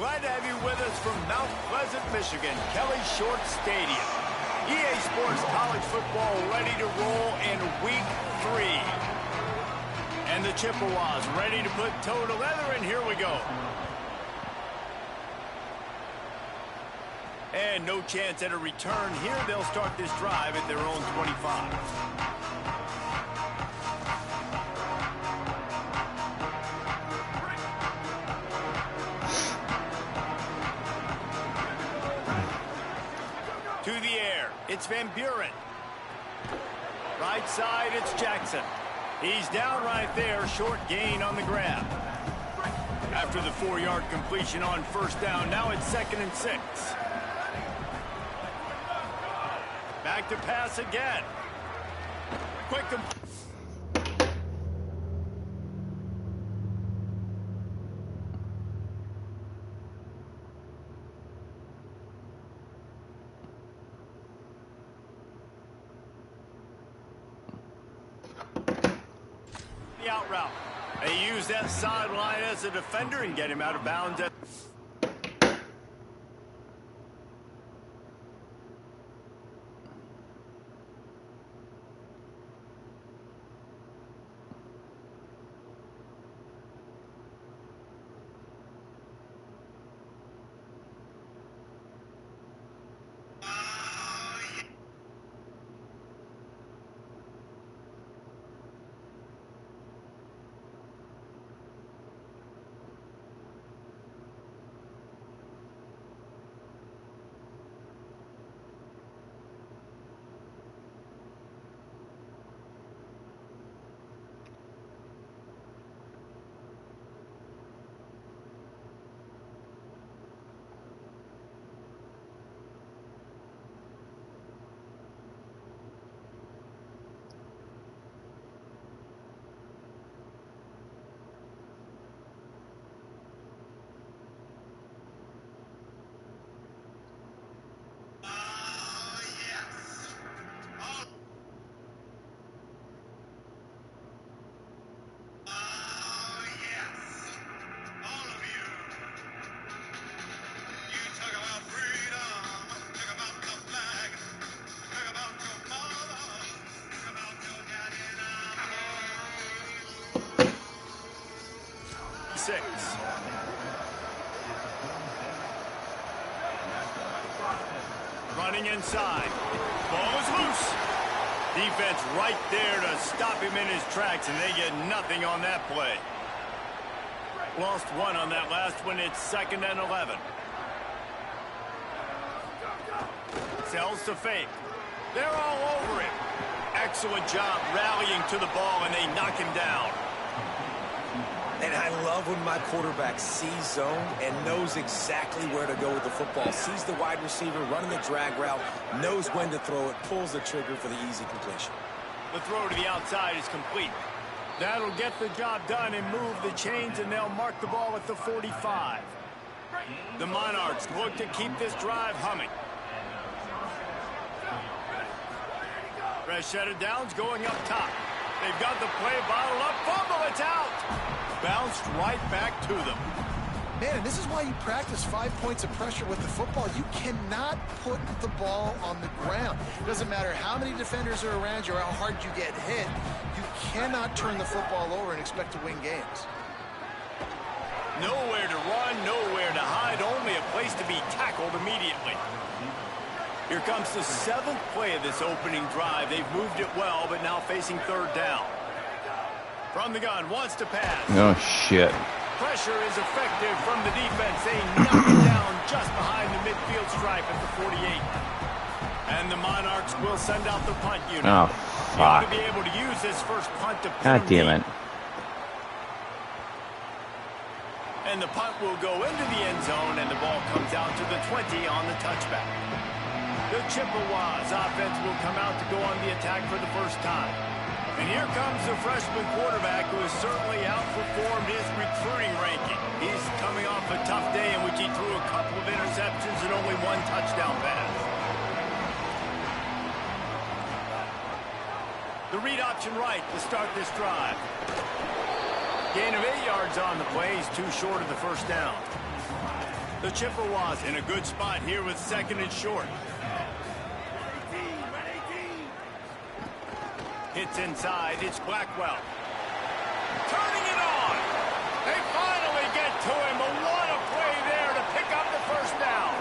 Glad to have you with us from Mount Pleasant, Michigan, Kelly Short Stadium. EA Sports College Football ready to roll in Week 3. And the Chippewas ready to put toe to leather, and here we go. And no chance at a return here. They'll start this drive at their own 25. To the air, it's Van Buren. Right side, it's Jackson. He's down right there, short gain on the grab. After the 4-yard completion on first down, now it's 2nd and 6. Back to pass again. Quick the out route. They use that sideline as a defender and get him out of bounds. Running inside. Ball is loose. Defense right there to stop him in his tracks, and they get nothing on that play. Lost one on that last one. It's 2nd and 11. Sells to fake. They're all over him. Excellent job rallying to the ball, and they knock him down. And I love when my quarterback sees zone and knows exactly where to go with the football. Sees the wide receiver running the drag route, knows when to throw it, pulls the trigger for the easy completion. The throw to the outside is complete. That'll get the job done and move the chains, and they'll mark the ball at the 45. The Monarchs look to keep this drive humming. Fresh set of downs going up top. They've got the play bottled up. Fumble, it's out. Bounced right back to them. Man, and this is why you practice 5 points of pressure with the football. You cannot put the ball on the ground. It doesn't matter how many defenders are around you or how hard you get hit. You cannot turn the football over and expect to win games. Nowhere to run, nowhere to hide, only a place to be tackled immediately. Here comes the 7th play of this opening drive. They've moved it well, but now facing 3rd down. From the gun, wants to pass. Oh, shit. Pressure is effective from the defense. They knock it down just behind the midfield stripe at the 48. And the Monarchs will send out the punt unit. Oh, fuck. To be able to use this first punt to put God damn it. And the punt will go into the end zone, and the ball comes out to the 20 on the touchback. The Chippewas offense will come out to go on the attack for the first time. And here comes the freshman quarterback who has certainly outperformed his recruiting ranking. He's coming off a tough day in which he threw a couple of interceptions and only 1 touchdown pass. The read option right to start this drive. Gain of 8 yards on the play. He's too short of the first down. The Chippewas in a good spot here with 2nd and short. Hits inside. It's Blackwell. Turning it on. They finally get to him. But what a play there to pick up the first down.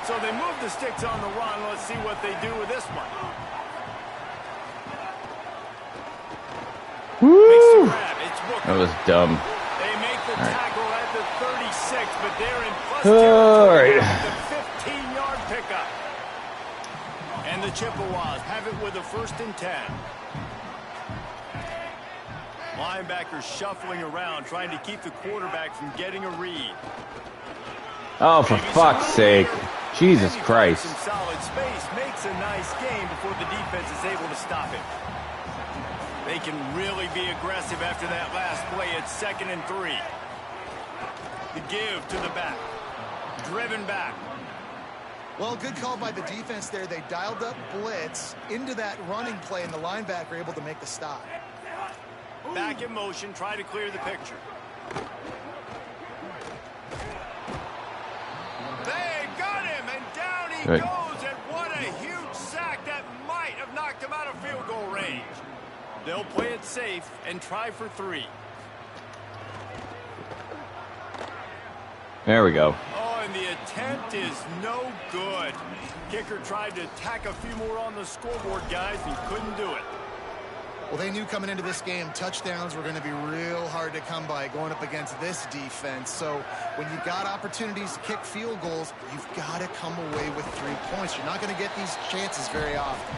So they move the sticks on the run. Let's see what they do with this one. Woo! That was dumb. They make the tackle at the 36, but they're in plus territory with the 15-yard pickup. And the Chippewas have it with a 1st and 10. Linebackers shuffling around, trying to keep the quarterback from getting a read. Oh, for fuck's sake. Jesus Christ. Some solid space, makes a nice game before the defense is able to stop it. They can really be aggressive after that last play. It's 2nd and 3. The give to the back. Driven back. Well, good call by the defense there. They dialed up blitz into that running play, and the linebacker able to make the stop. Back in motion, try to clear the picture. They got him, and down he goes, and what a huge sack that might have knocked him out of field goal range. They'll play it safe and try for 3. There we go. Oh, and the attempt is no good. Kicker tried to tack a few more on the scoreboard, guys, and couldn't do it. Well, they knew coming into this game touchdowns were going to be real hard to come by going up against this defense. So when you got opportunities to kick field goals, you've got to come away with 3 points. You're not going to get these chances very often.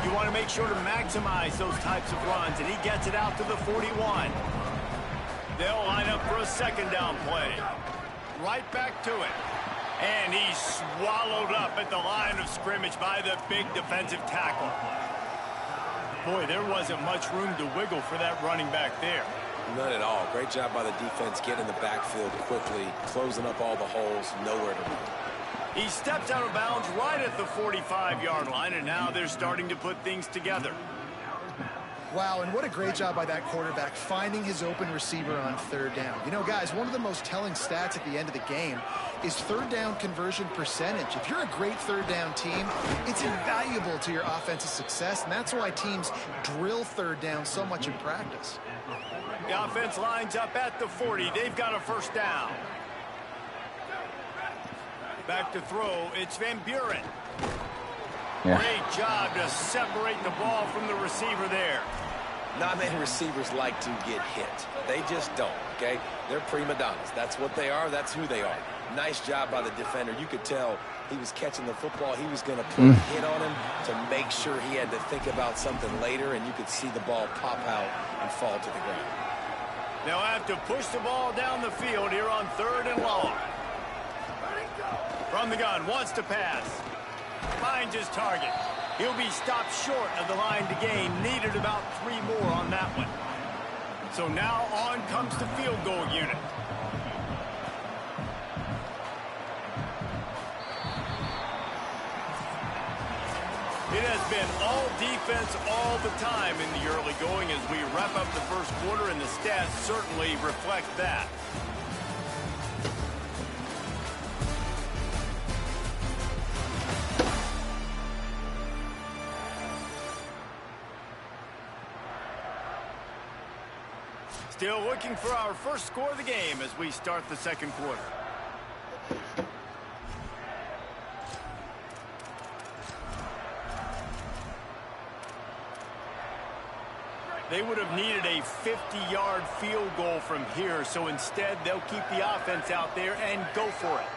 You want to make sure to maximize those types of runs, and he gets it out to the 41. They'll line up for a 2nd down play. Right back to it. And he's swallowed up at the line of scrimmage by the big defensive tackle. Boy, there wasn't much room to wiggle for that running back there. None at all. Great job by the defense getting the backfield quickly, closing up all the holes, nowhere to run. He steps out of bounds right at the 45-yard line, and now they're starting to put things together. Wow, and what a great job by that quarterback finding his open receiver on 3rd down. You know, guys, one of the most telling stats at the end of the game is 3rd down conversion percentage. If you're a great 3rd down team, it's invaluable to your offensive success, and that's why teams drill 3rd down so much in practice. The offense lines up at the 40. They've got a 1st down. Back to throw, it's Van Buren. Yeah. Great job to separate the ball from the receiver there. Not many receivers like to get hit. They just don't, okay? They're prima donnas. That's what they are. That's who they are. Nice job by the defender. You could tell he was catching the football. He was going to put a hit on him to make sure he had to think about something later, and you could see the ball pop out and fall to the ground. They'll have to push the ball down the field here on 3rd and long. From the gun, wants to pass. Finds his target. He'll be stopped short of the line to gain. Needed about 3 more on that one. So now on comes the field goal unit. It has been all defense all the time in the early going as we wrap up the 1st quarter, and the stats certainly reflect that. Still looking for our first score of the game as we start the 2nd quarter. They would have needed a 50-yard field goal from here, so instead they'll keep the offense out there and go for it.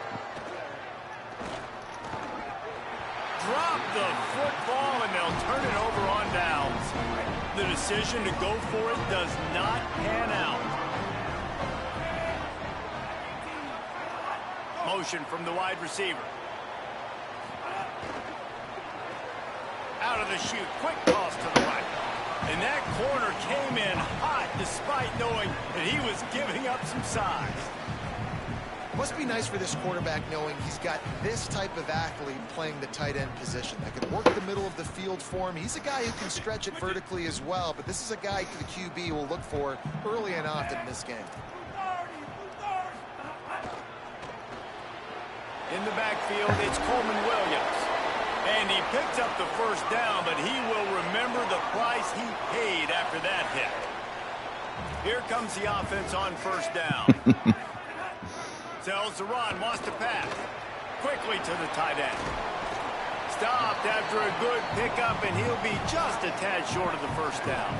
Drop the football, and they'll turn it over on downs. The decision to go for it does not pan out. Motion from the wide receiver. Out of the chute, quick toss to the right. And that corner came in hot despite knowing that he was giving up some size. Must be nice for this quarterback knowing he's got this type of athlete playing the tight end position that can work the middle of the field for him. He's a guy who can stretch it vertically as well, but this is a guy the QB will look for early and often in this game. In the backfield, it's Coleman Williams. And he picks up the first down, but he will remember the price he paid after that hit. Here comes the offense on first down. Sells the run, wants to pass. Quickly to the tight end. Stopped after a good pickup, and he'll be just a tad short of the first down.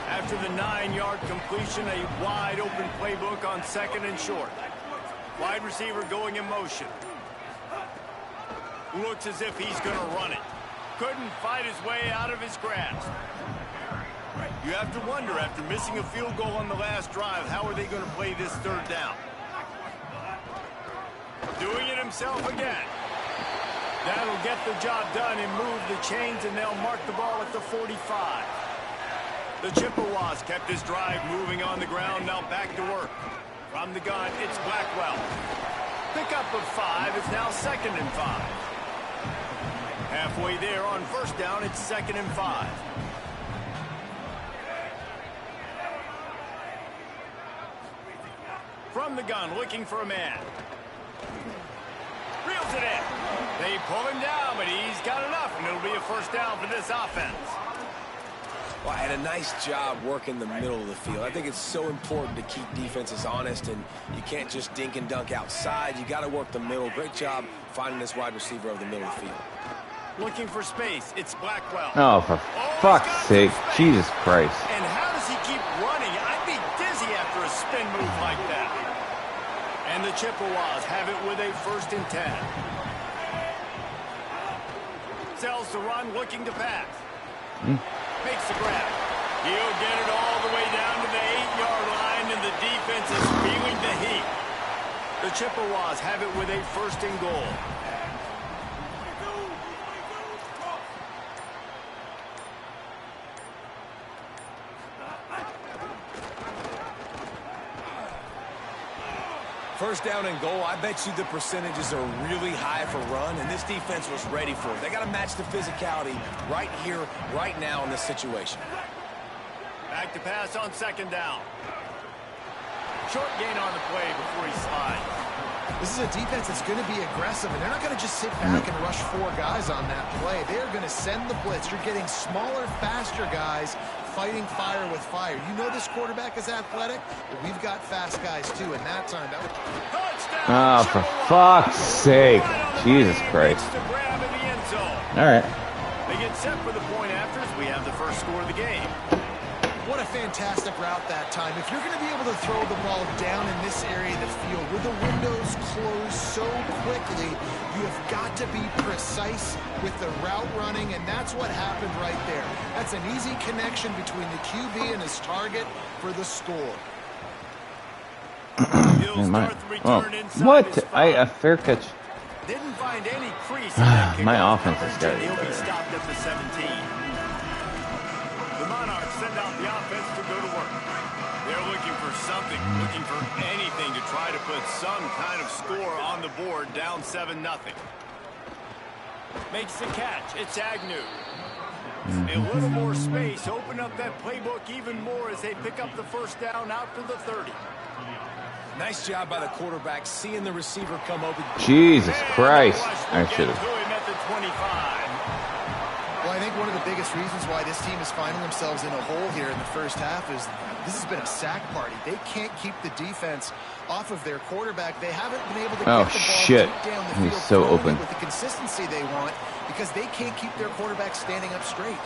After the 9-yard completion, a wide-open playbook on 2nd and short. Wide receiver going in motion. Looks as if he's going to run it. Couldn't fight his way out of his grasp. You have to wonder, after missing a field goal on the last drive, how are they going to play this 3rd down? Doing it himself again. That'll get the job done and move the chains, and they'll mark the ball at the 45. The Chippewas kept this drive moving on the ground, now back to work. From the gun, it's Blackwell. Pickup of 5, it's now 2nd and 5. Halfway there on first down, it's 2nd and 5. From the gun, looking for a man. Reels it in. They pull him down, but he's got enough, and it'll be a first down for this offense. Well, and a nice job working the middle of the field. I think it's so important to keep defenses honest, and you can't just dink and dunk outside. You got to work the middle. Great job finding this wide receiver over the middle of the field. Looking for space. It's Blackwell. Oh, for fuck's sake. Jesus Christ. And how does he keep running? I'd be dizzy after a spin move like that. And the Chippewas have it with a 1st and 10. Sells the run, looking to pass. Makes the grab. He'll get it all the way down to the 8-yard line, and the defense is feeling the heat. The Chippewas have it with a 1st and goal. First down and goal, I bet you the percentages are really high for run, and this defense was ready for it. They got to match the physicality right here, right now in this situation. Back to pass on 2nd down. Short gain on the play before he slides. This is a defense that's going to be aggressive, and they're not going to just sit back and rush 4 guys on that play. They're going to send the blitz. You're getting smaller, faster guys fighting fire with fire. You know this quarterback is athletic, but we've got fast guys too, and that time that was... Oh, for fuck's sake. Jesus Christ. All right. They get set for the point after as we have the first score of the game. What a fantastic route that time. If you're going to be able to throw the ball down in this area of the field with the windows closed so quickly, you have got to be precise with the route running, and that's what happened right there. That's an easy connection between the QB and his target for the score. What? A fair catch. Didn't find any crease in that My offense is good. He'll be stopped at the 17. The Monarchs send out the offense to go to work. They're looking for something, looking for anything to try to put some kind of score on the board, down 7-0. Makes the catch. It's Agnew. A little more space. Open up that playbook even more as they pick up the first down out to the 30. Nice job by the quarterback, seeing the receiver come open. Jesus Christ. I should have. Well, I think one of the biggest reasons why this team is finding themselves in a hole here in the first half is this has been a sack party. They can't keep the defense off of their quarterback. They haven't been able to get the ball deep down the field. He's so open. With the consistency they want because they can't keep their quarterback standing up straight.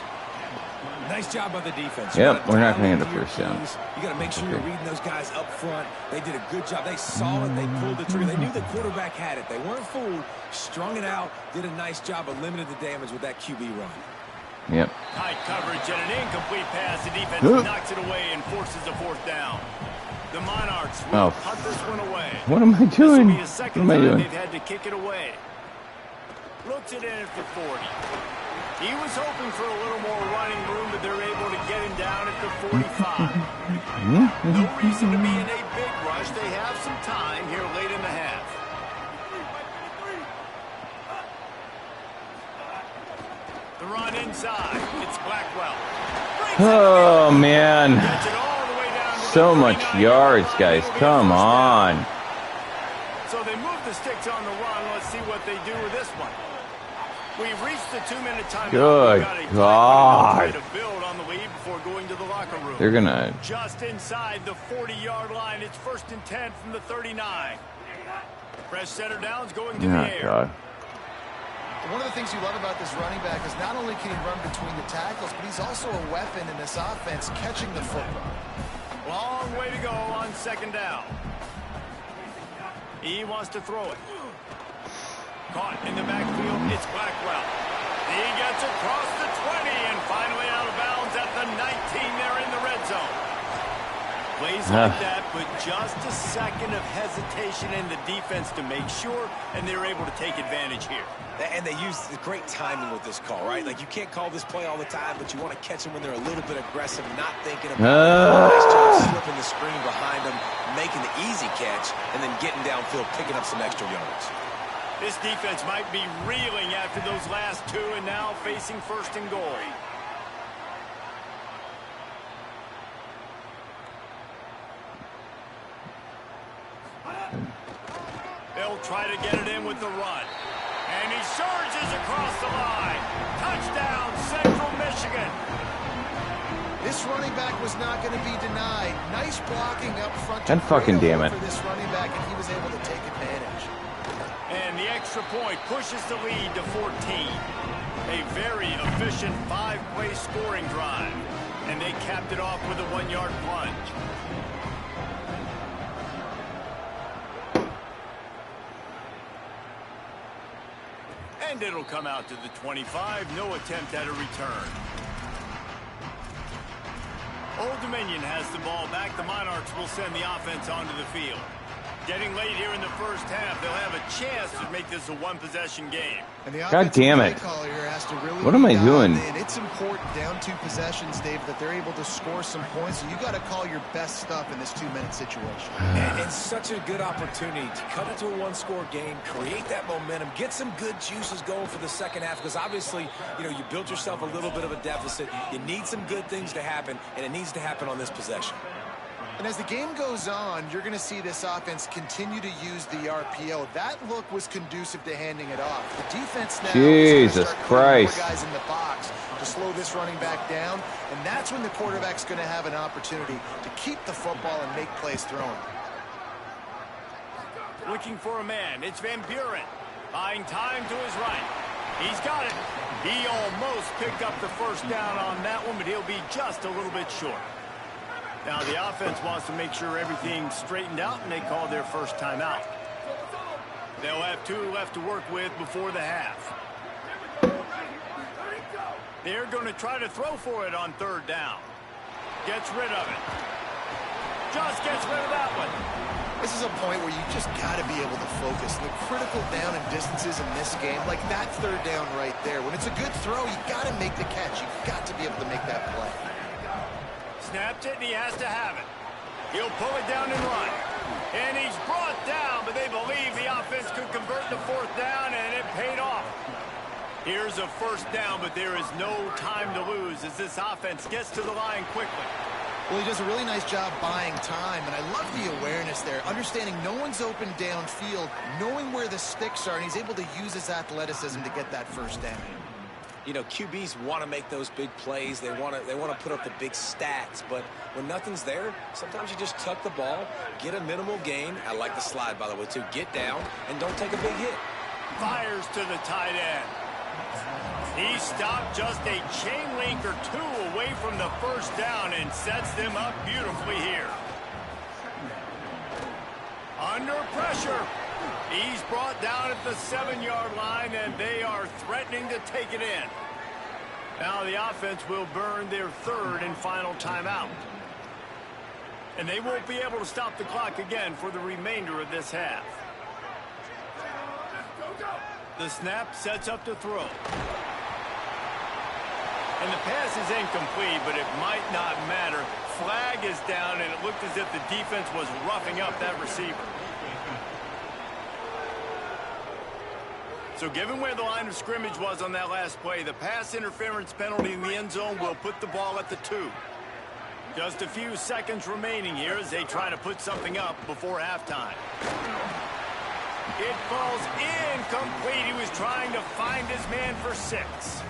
Nice job by the defense. Yep, we're not going to get the first down. You got to make sure you're reading those guys up front. They did a good job. They saw it. They pulled the trigger. They knew the quarterback had it. They weren't fooled. Strung it out. Did a nice job of limiting the damage with that QB run. Yep. Tight coverage and an incomplete pass. The defense knocks it away and forces a 4th down. The Monarchs will punt this one away. What am I doing? This will be the second time they've had to kick it away. Looks it in at the 40. He was hoping for a little more running room, but they're able to get him down at the 45. No reason to be in a big rush. They have some time here late in the half. The run inside. It's Blackwell. Oh, man. So much yards, guys. Come on. So they move the sticks on the run. Let's see what they do with this one. We've reached the 2-minute time. Good God. To build on the lead before going to the locker room. They're gonna just inside the 40-yard line. It's 1st and 10 from the 39. Fresh center downs going to the air. God. One of the things you love about this running back is not only can he run between the tackles, but he's also a weapon in this offense catching the football. Long way to go on 2nd down. He wants to throw it. Caught in the backfield, it's Blackwell. He gets across the 20 and finally out of bounds at the 19 there in the red zone. Plays like that, but just a second of hesitation in the defense to make sure, and they're able to take advantage here. And they use great timing with this call, right? Like, you can't call this play all the time, but you want to catch them when they're a little bit aggressive, not thinking about it. Nice job slipping the screen behind them, making the easy catch, and then getting downfield, picking up some extra yards. This defense might be reeling after those last two and now facing 1st and goal. They'll try to get it in with the run. And he surges across the line. Touchdown, Central Michigan. This running back was not going to be denied. Nice blocking up front. God fucking damn it. For this running back, and he was able to take advantage. And the extra point pushes the lead to 14. A very efficient 5-play scoring drive. And they capped it off with a 1-yard plunge. And it'll come out to the 25. No attempt at a return. Old Dominion has the ball back. The Monarchs will send the offense onto the field. Getting late here in the first half, they'll have a chance to make this a one-possession game. And the God damn it. Has to really What am I doing? And it's important down 2 possessions, Dave, that they're able to score some points. So you got to call your best stuff in this 2-minute situation. And such a good opportunity to cut it to a 1-score game, create that momentum, get some good juices going for the second half, because obviously, you know, you built yourself a little bit of a deficit. You need some good things to happen, and it needs to happen on this possession. And as the game goes on, you're going to see this offense continue to use the RPO. That look was conducive to handing it off. The defense now Jesus Christ. More guys in the box to slow this running back down, and that's when the quarterback's going to have an opportunity to keep the football and make plays throwing. Looking for a man. It's Van Buren. Buying time to his right. He's got it. He almost picked up the first down on that one, but he'll be just a little bit short. Now the offense wants to make sure everything's straightened out, and they call their first timeout. They'll have 2 left to work with before the half. They're going to try to throw for it on 3rd down. Gets rid of it. Just gets rid of that one. This is a point where you just got to be able to focus. The critical down and distances in this game, like that 3rd down right there. When it's a good throw, you got to make the catch. You've got to be able to make that play. Snapped it, and he has to have it. He'll pull it down and run. And he's brought down, but they believe the offense could convert to 4th down, and it paid off. Here's a 1st down, but there is no time to lose as this offense gets to the line quickly. Well, he does a really nice job buying time, and I love the awareness there, understanding no one's open downfield, knowing where the sticks are, and he's able to use his athleticism to get that 1st down. You know, QBs want to make those big plays. They want to put up the big stats. But when nothing's there, sometimes you just tuck the ball, get a minimal gain. I like the slide, by the way, too. Get down and don't take a big hit. Fires to the tight end. He stopped just a chain link or 2 away from the 1st down and sets them up beautifully here. Under pressure. He's brought down at the 7-yard line, and they are threatening to take it in. Now the offense will burn their 3rd and final timeout. And they won't be able to stop the clock again for the remainder of this half. The snap sets up to throw. And the pass is incomplete, but it might not matter. Flag is down, and it looked as if the defense was roughing up that receiver. So given where the line of scrimmage was on that last play, the pass interference penalty in the end zone will put the ball at the 2. Just a few seconds remaining here as they try to put something up before halftime. It falls incomplete. He was trying to find his man for 6.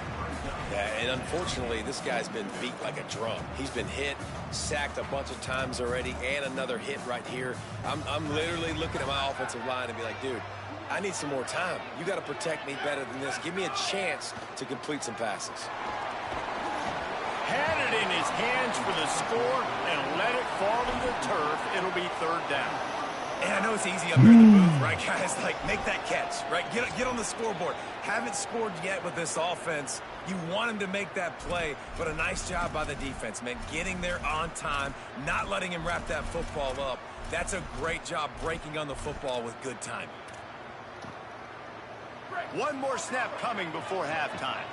Yeah, and unfortunately, this guy's been beat like a drum. He's been hit, sacked a bunch of times already, and another hit right here. I'm literally looking at my offensive line and be like, dude, I need some more time. You got to protect me better than this. Give me a chance to complete some passes. Had it in his hands for the score and let it fall to the turf. It'll be 3rd down. And I know it's easy up here in the booth, right, guys? Like, make that catch, right? Get on the scoreboard. Haven't scored yet with this offense. You want him to make that play, but a nice job by the defense, man. Getting there on time, not letting him wrap that football up. That's a great job breaking on the football with good time. One more snap coming before halftime.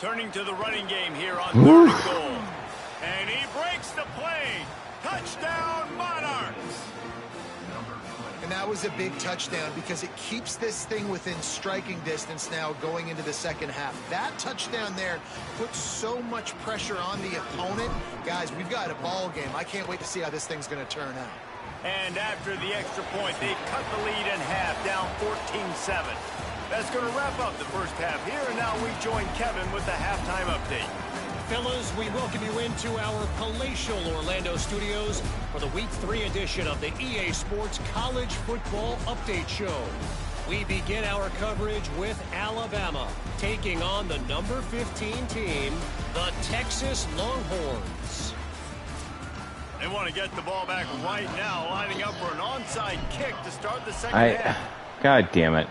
Turning to the running game here on 3rd and goal. And he breaks the play. Touchdown, Monarchs. And that was a big touchdown because it keeps this thing within striking distance now going into the second half. That touchdown there puts so much pressure on the opponent. Guys, we've got a ball game. I can't wait to see how this thing's going to turn out. And after the extra point, they cut the lead in half, down 14-7. That's going to wrap up the first half here, and now we join Kevin with the halftime update. Fellas, we welcome you into our palatial Orlando studios for the Week 3 edition of the EA Sports College Football Update Show. We begin our coverage with Alabama, taking on the number 15 team, the Texas Longhorns. They want to get the ball back right now, lining up for an onside kick to start the second half. God damn it.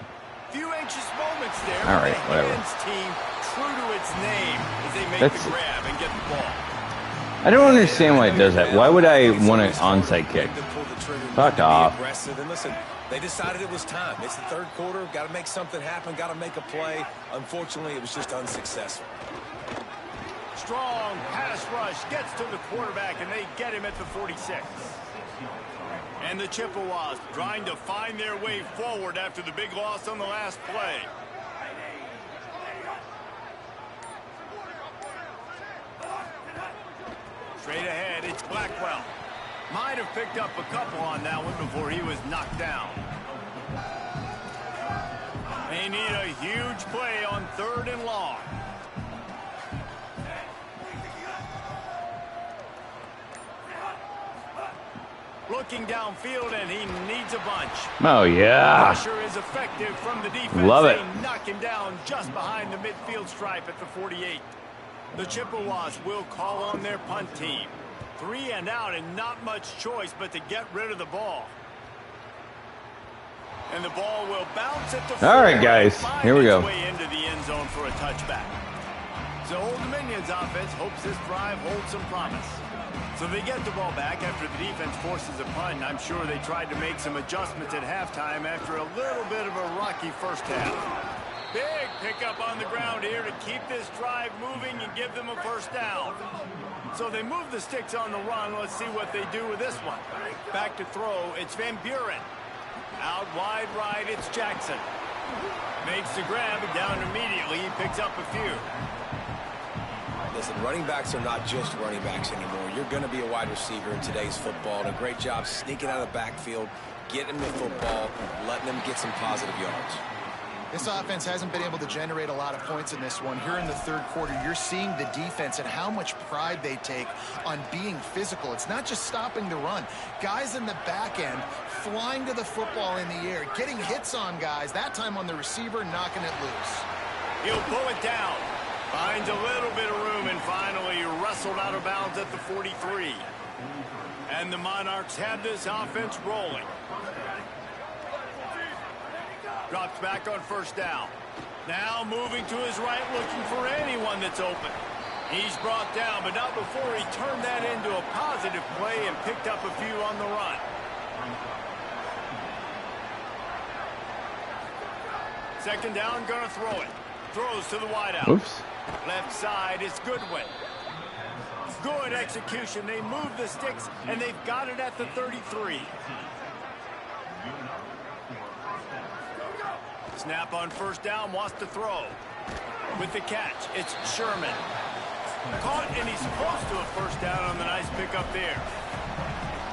Few anxious moments there. All right, the whatever. Hands team, true to its name, as they make the grab and get the ball. I don't understand why it does that. Why would I want an onside kick? Fuck off. And listen, they decided it was time. It's the 3rd quarter. Got to make something happen. Got to make a play. Unfortunately, it was just unsuccessful. Strong pass rush gets to the quarterback, and they get him at the 46. And the Chippewas trying to find their way forward after the big loss on the last play. Straight ahead, it's Blackwell. Might have picked up a couple on that one before he was knocked down. They need a huge play on 3rd and long. Looking downfield, and he needs a bunch. Oh, yeah. Pressure is effective from the defense. Love it. They knock him down just behind the midfield stripe at the 48. The Chippewas will call on their punt team. 3 and out, and not much choice but to get rid of the ball. And the ball will bounce at the 4. All right, guys. Here we go. Way into the end zone for a touchback. So Old Dominion's offense hopes this drive holds some promise. So they get the ball back after the defense forces a punt. I'm sure they tried to make some adjustments at halftime after a little bit of a rocky first half. Big pickup on the ground here to keep this drive moving and give them a first down. So they move the sticks on the run. Let's see what they do with this one. Back to throw, it's Van Buren. Out wide right, it's Jackson. Makes the grab and down immediately. He picks up a few. Listen, running backs are not just running backs anymore. You're going to be a wide receiver in today's football. And a great job sneaking out of the backfield, getting the football, letting them get some positive yards. This offense hasn't been able to generate a lot of points in this one. Here in the 3rd quarter, you're seeing the defense and how much pride they take on being physical. It's not just stopping the run. Guys in the back end flying to the football in the air, getting hits on guys, that time on the receiver, knocking it loose. He'll pull it down. Finds a little bit of room and finally wrestled out of bounds at the 43. And the Monarchs have this offense rolling. Drops back on first down. Now moving to his right, looking for anyone that's open. He's brought down, but not before he turned that into a positive play and picked up a few on the run. Second down, gonna throw it. Throws to the wideout. Oops. Left side, it's Goodwin. Good execution. They move the sticks, and they've got it at the 33. Snap on first down, wants to throw. With the catch, it's Sherman. Caught, and he's close to a first down on the nice pickup there.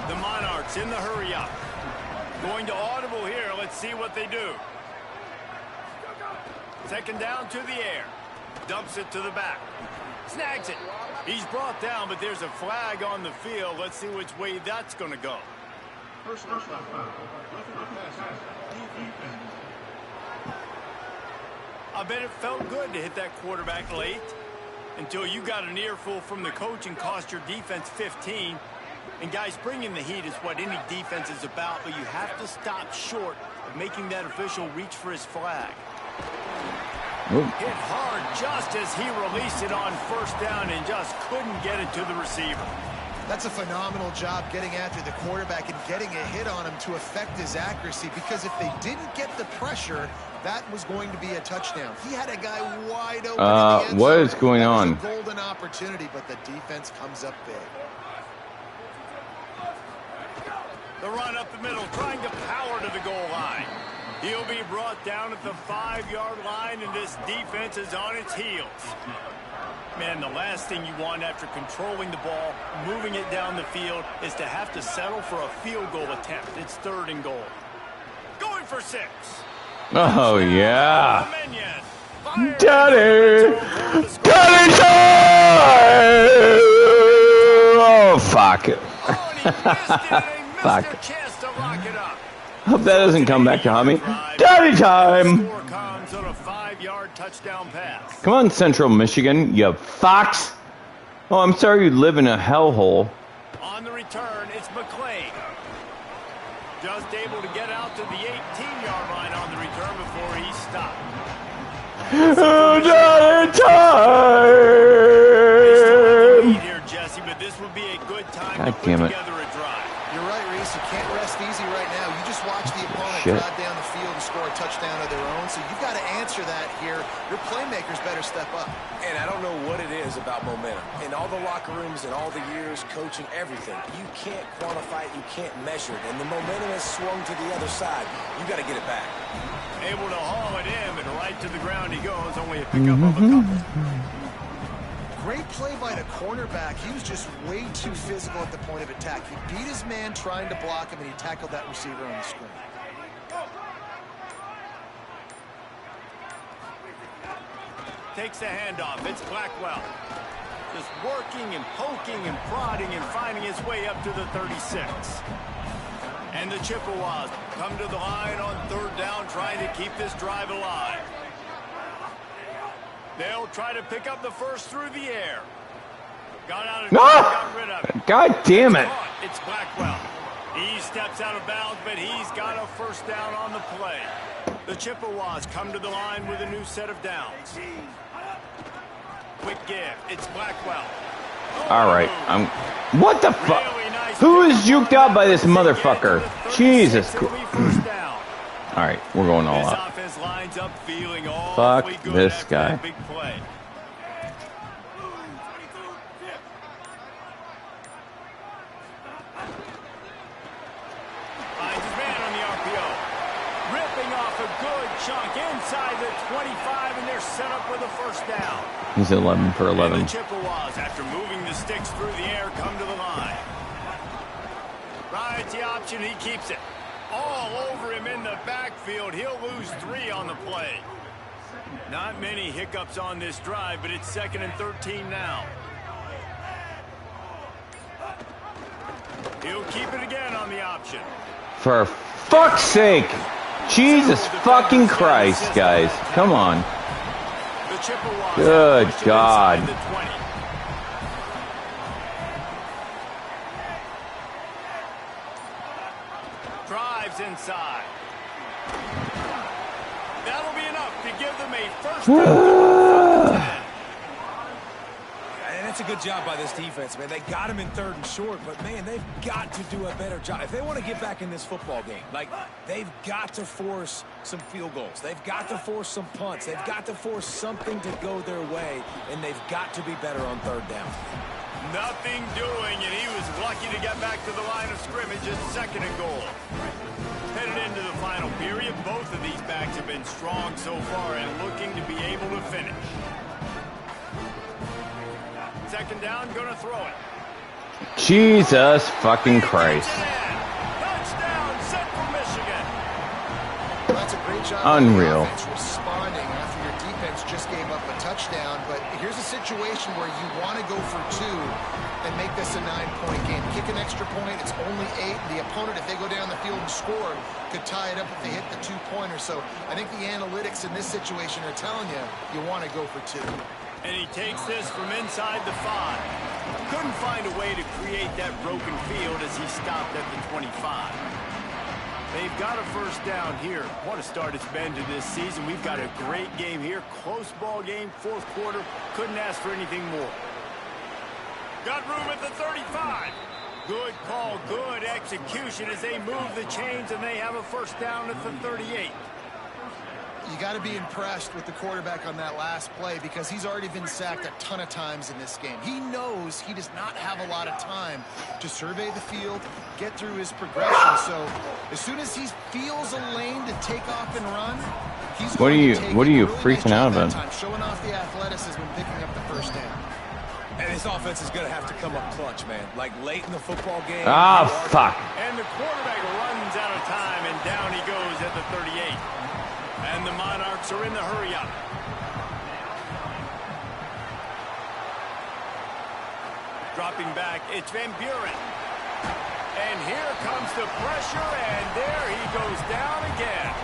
The Monarchs in the hurry up. Going to audible here. Let's see what they do. Second down to the air. Dumps it to the back. Snags it. He's brought down, but there's a flag on the field. Let's see which way that's going to go. I bet it felt good to hit that quarterback late until you got an earful from the coach and cost your defense 15. And guys, bringing the heat is what any defense is about, but you have to stop short of making that official reach for his flag. Ooh. Hit hard just as he released it on first down and just couldn't get it to the receiver. That's a phenomenal job getting after the quarterback and getting a hit on him to affect his accuracy, because if they didn't get the pressure, that was going to be a touchdown. He had a guy wide open in the end what zone. is going on? That was a golden opportunity, but the defense comes up big. The run up the middle, trying to power to the goal line. He'll be brought down at the 5-yard line, and this defense is on its heels. Man, the last thing you want after controlling the ball, moving it down the field, is to have to settle for a field goal attempt. It's 3rd and goal. Going for 6. Oh, yeah. Dominion. Daddy! Daddy time! Oh, fuck. Oh, and he missed it, and they missed Fuck. their chance to lock it up. Hope that doesn't come back to haunt me. Daddy time! Score comes on a 5-yard touchdown pass. Come on, Central Michigan, you fox! Oh, I'm sorry you live in a hellhole. On the return, it's McClain. Just able to get out to the 18-yard line on the return before he stopped. Oh, Daddy time! Lead here, Jesse, but this would be a good time to God put damn it. together a drive. You're right, Reese. You can't rest easy right now. You just watch the opponent Shit. drive down the field and score a touchdown of their own, so you've got to answer that here. Your playmakers better step up. And I don't know what it is about momentum. In all the locker rooms and all the years, coaching, everything, you can't quantify it, you can't measure it. And the momentum has swung to the other side. You got to get it back. Able to haul it in, but right to the ground he goes. Only a pickup of a couple. Great play by the cornerback. He was just way too physical at the point of attack. He beat his man trying to block him, and he tackled that receiver on the screen. Takes the handoff. It's Blackwell. Just working and poking and prodding and finding his way up to the 36. And the Chippewas come to the line on 3rd down, trying to keep this drive alive. They'll try to pick up the first through the air. Got out of got rid of it. God damn it. It's Blackwell. He steps out of bounds, but he's got a first down on the play. The Chippewas come to the line with a new set of downs. Quick give. It's Blackwell. All right, what the fuck? Who is juked out by this motherfucker? Jesus Christ. All right, we're going all out. Fuck this guy. Big play. Finds his man on the RPO. Ripping off a good chunk inside the 25, and they're set up with a first down. He's 11 for 11. And the Chippewas, after moving the sticks through the air, come to the line. Rides the option, he keeps it. All over him in the backfield. He'll lose 3 on the play. Not many hiccups on this drive, but it's 2nd and 13 now. He'll keep it again on the option. For fuck's sake! Jesus fucking Christ, guys. Come on. The Chippewas Good God. the 20. Drives inside. That'll be enough to give them a first down. And that's a good job by this defense, man. They got him in 3rd and short, but, man, they've got to do a better job. If they want to get back in this football game, like, they've got to force some field goals. They've got to force some punts. They've got to force something to go their way, and they've got to be better on 3rd down. Nothing doing, and he was lucky to get back to the line of scrimmage at 2nd and goal. Headed into the final period, both of these backs have been strong so far and looking to be able to finish. 2nd down, gonna throw it. Jesus fucking Christ. Touchdown, Central Michigan. That's a great job. Unreal. Responding after your defense just gave up a touchdown, but here's a situation where you want to go for 2 and make this a 9-point game. Kick an extra point, it's only 8. The opponent, if they go down the field and score, could tie it up if they hit the 2-pointer. So I think the analytics in this situation are telling you, you want to go for 2. And he takes this from inside the 5. Couldn't find a way to create that broken field as he stopped at the 25. They've got a first down here. What a start it's been to this season. We've got a great game here. Close ball game, fourth quarter. Couldn't ask for anything more. Got room at the 35. Good call, good execution as they move the chains and they have a first down at the 38. You got to be impressed with the quarterback on that last play because he's already been sacked a ton of times in this game. He knows he does not have a lot of time to survey the field, get through his progression. So as soon as he feels a lane to take off and run, he's What are going you to take what are you a really freaking nice out job about? that time, showing off the athleticism and picking up the first down. And his offense is going to have to come up clutch, man. Like late in the football game. Ah, fuck. And the quarterback runs out of time, and down he goes at the 38. And the Monarchs are in the hurry-up. Dropping back, it's Van Buren. And here comes the pressure, and there he goes down again.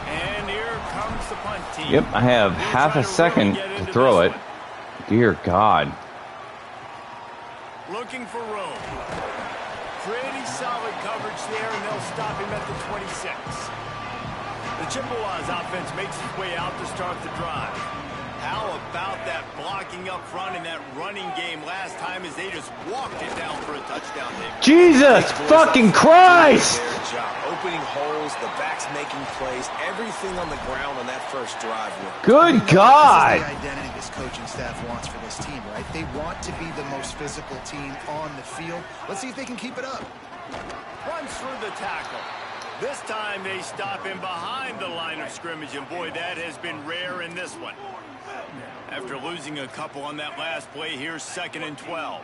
And here comes the punt team. Yep, I have half a second to throw it. Dear God. Looking for room. Pretty solid coverage there, and they'll stop him at the 26. The Chippewas offense makes its way out to start the drive. How about that blocking up front in that running game last time as they just walked it down for a touchdown? Jesus fucking Christ! Their job. Opening holes, the backs making plays, everything on the ground on that first drive. Good God! This is the identity this coaching staff wants for this team, right? They want to be the most physical team on the field. Let's see if they can keep it up. Runs through the tackle. This time they stop him behind the line of scrimmage, and boy, that has been rare in this one. After losing a couple on that last play, here's 2nd and 12.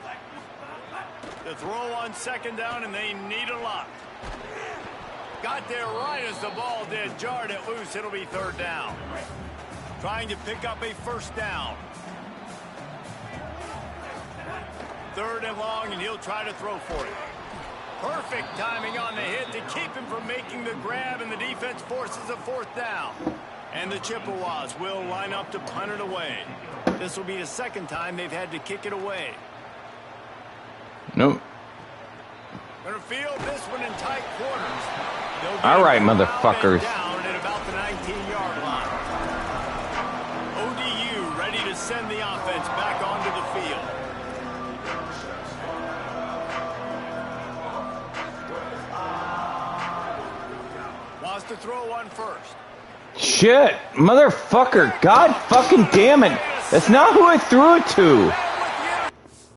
The throw on second down, and they need a lot. Got there right as the ball did. Jarred it loose. It'll be 3rd down. Trying to pick up a first down. 3rd and long, and he'll try to throw for it. Perfect timing on the hit to keep him from making the grab, and the defense forces a 4th down. And the Chippewas will line up to punt it away. This will be the 2nd time they've had to kick it away. Nope. Gonna field this one in tight quarters. All right, motherfuckers. Down at about the 19-yard line. ODU ready to send the offense back onto the field. Wants to throw one first. Shit, motherfucker. God fucking damn it. That's not who I threw it to.